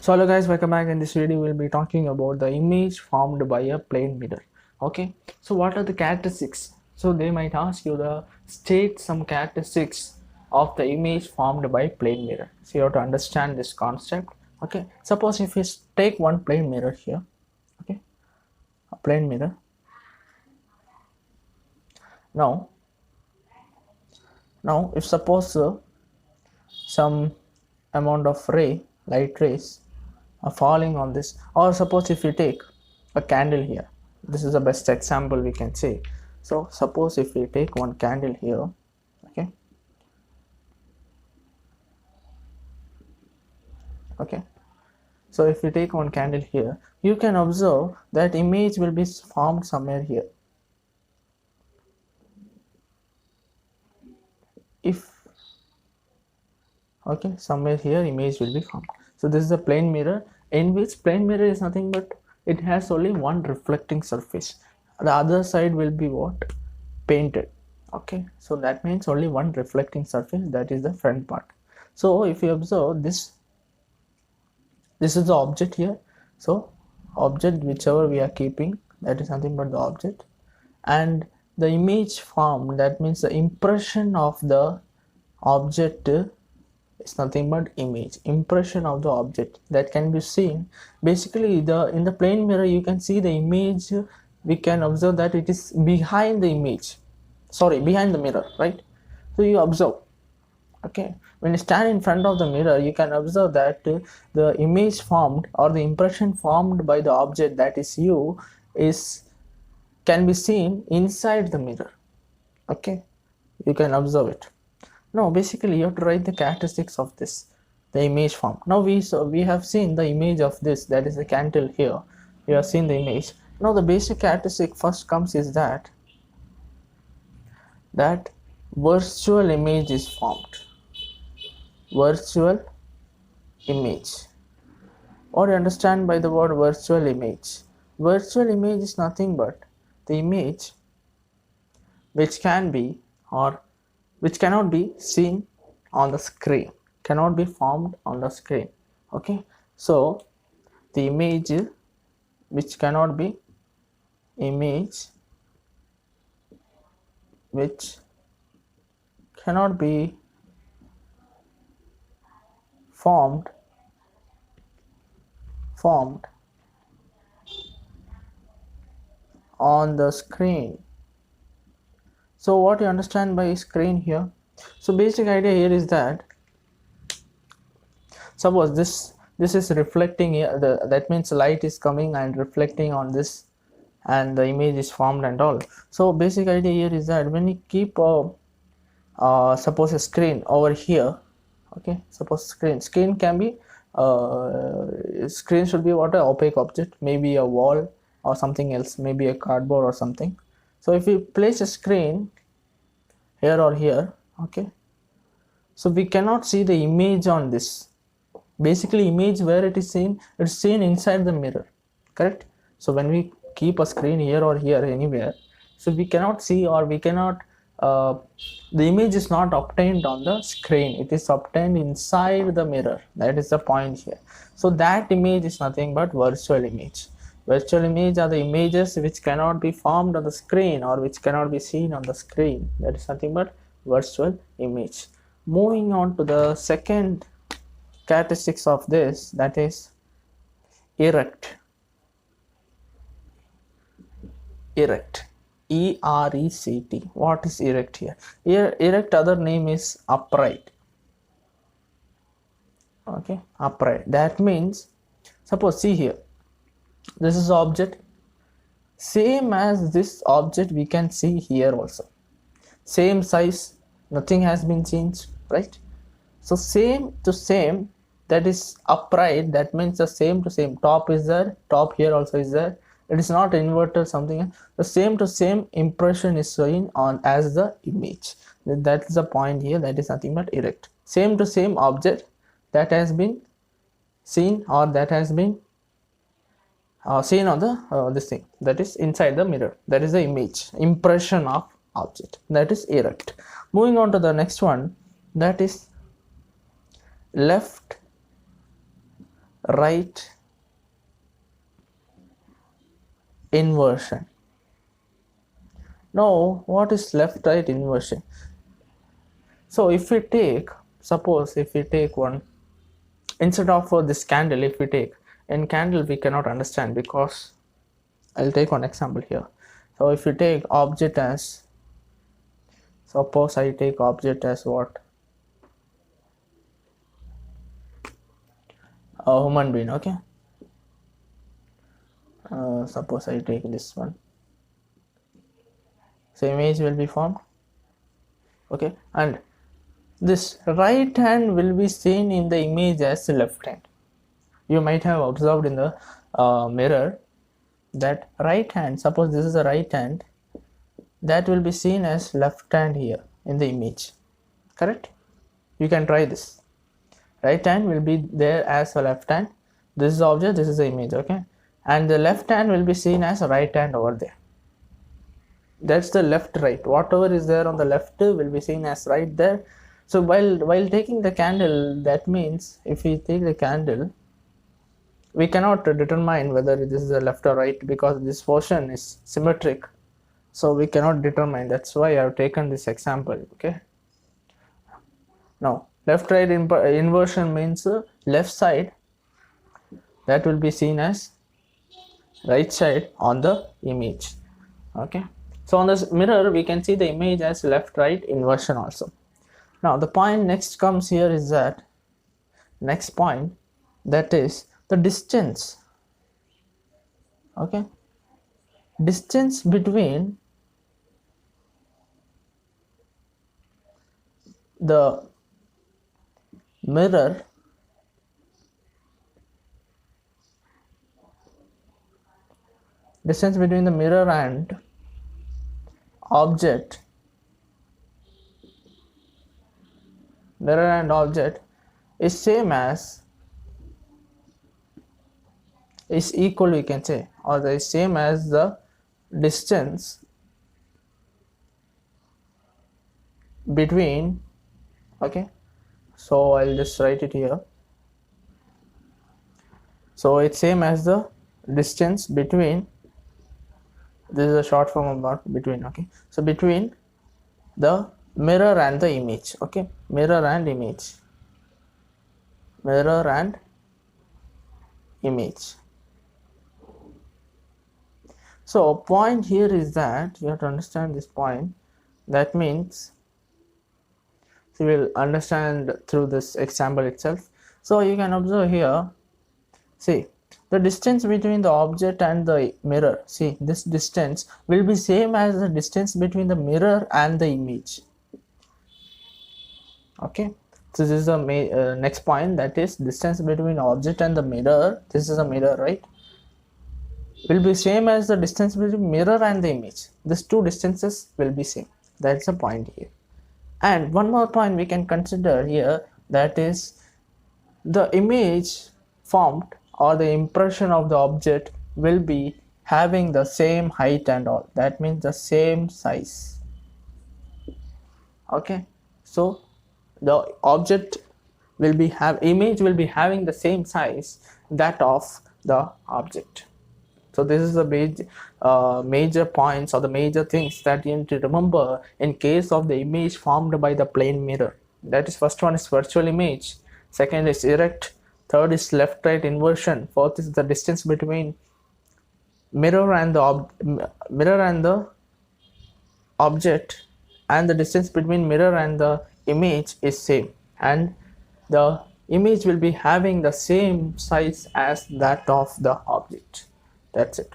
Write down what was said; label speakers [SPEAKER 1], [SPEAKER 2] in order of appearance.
[SPEAKER 1] So hello guys, welcome back. In this video we'll be talking about the image formed by a plane mirror. Okay, so what are the characteristics? So they might ask you the state some characteristics of the image formed by plane mirror. So you have to understand this concept. Okay, suppose if we take one plane mirror here, okay, a plane mirror. Now if suppose some amount of light rays are falling on this, or suppose if you take a candle here, this is the best example we can say. So suppose if we take one candle here, okay, so if we take one candle here, you can observe that image will be formed somewhere here. Somewhere here image will be formed. So this is a plane mirror, in which plane mirror is nothing but it has only one reflecting surface. The other side will be what? Painted. Okay, so that means only one reflecting surface, that is the front part. So if you observe this is the object here. So object whichever we are keeping, that is nothing but the object, and the image formed, that means the impression of the object is nothing but impression of the object that can be seen. Basically in the plane mirror you can see the image. We can observe that it is behind the mirror, right? So you observe, okay, when you stand in front of the mirror you can observe that the image formed or the impression formed by the object, that is you, can be seen inside the mirror. Okay, you can observe it. Now basically you have to write the characteristics of this, the image form. Now we have seen the image of this, that is the candle here. You have seen the image. Now the basic characteristic first comes is that virtual image is formed. Virtual image. What do you understand by the word virtual image? Virtual image is nothing but the image which can be or which cannot be seen on the screen, cannot be formed on the screen. Okay, so the image which cannot be formed on the screen. So what you understand by screen here? So basic idea here is that suppose this is reflecting here, that means light is coming and reflecting on this and the image is formed and all. So basic idea here is that when you keep suppose a screen over here, okay, suppose screen can be screen should be what? A opaque object, maybe a wall or something else, maybe a cardboard or something. So if you place a screen here or here, okay, so we cannot see the image on this. Basically image where it is seen, it's seen inside the mirror, correct? So when we keep a screen here or here anywhere, so we cannot see, or we cannot the image is not obtained on the screen, it is obtained inside the mirror. That is the point here. So that image is nothing but virtual image. Virtual image are the images which cannot be formed on the screen or which cannot be seen on the screen. That is nothing but virtual image. Moving on to the second characteristics of this, that is erect. E-R-E-C-T. What is erect here? Erect other name is upright. Okay, upright. That means suppose see here, this is object, same as this object we can see here also, same size, nothing has been changed, right? So same to same, that is upright, that means the same to same, top is there, top here also is there, it is not inverted something. The same to same impression is showing on as the image. That is the point here, that is nothing but erect. Same to same object that has been seen or that has been seen on the this thing, that is inside the mirror, that is the image, impression of object, that is erect. Moving on to the next one, that is left right inversion. Now what is left right inversion? So if we take, suppose if we take one, instead of this candle, if we take, in candle we cannot understand because I'll take one example here. So if you take object as, suppose I take object as what, a human being, okay. Suppose I take this one, so image will be formed, okay, and this right hand will be seen in the image as the left hand. You might have observed in the mirror that right hand, suppose this is the right hand, that will be seen as left hand here in the image, correct? You can try this. Right hand will be there as a left hand, this is the object, this is the image, okay, and the left hand will be seen as a right hand over there. That's the left right, whatever is there on the left will be seen as right there. So while taking the candle, that means if we take the candle, we cannot determine whether this is a left or right because this portion is symmetric, so we cannot determine. That's why I have taken this example, okay. Now left right inversion means left side that will be seen as right side on the image, okay. So on this mirror we can see the image as left right inversion also. Now the point next comes here is that, next point, that is the distance, okay, distance between the mirror and object, is same as, is equal, we can say, or the same as the distance between, okay, so I'll just write it here. So it's same as the distance between, this is a short form about between, okay, so between the mirror and the image, okay, mirror and image. So point here is that you have to understand this point. That means, so we will understand through this example itself. So you can observe here, see the distance between the object and the mirror, see this distance will be same as the distance between the mirror and the image, okay. So this is the next point, that is distance between object and the mirror, this is a mirror, right, will be same as the distance between mirror and the image. These two distances will be same. That's the point here. And one more point we can consider here, that is the image formed or the impression of the object will be having the same height and all, that means the same size, okay. So the object will be image will be having the same size that of the object. So this is the major points or the major things that you need to remember in case of the image formed by the plane mirror. That is, first one is virtual image, second is erect, third is left right inversion, fourth is the distance between mirror and the object, and the distance between mirror and the image is same, and the image will be having the same size as that of the object. That's it.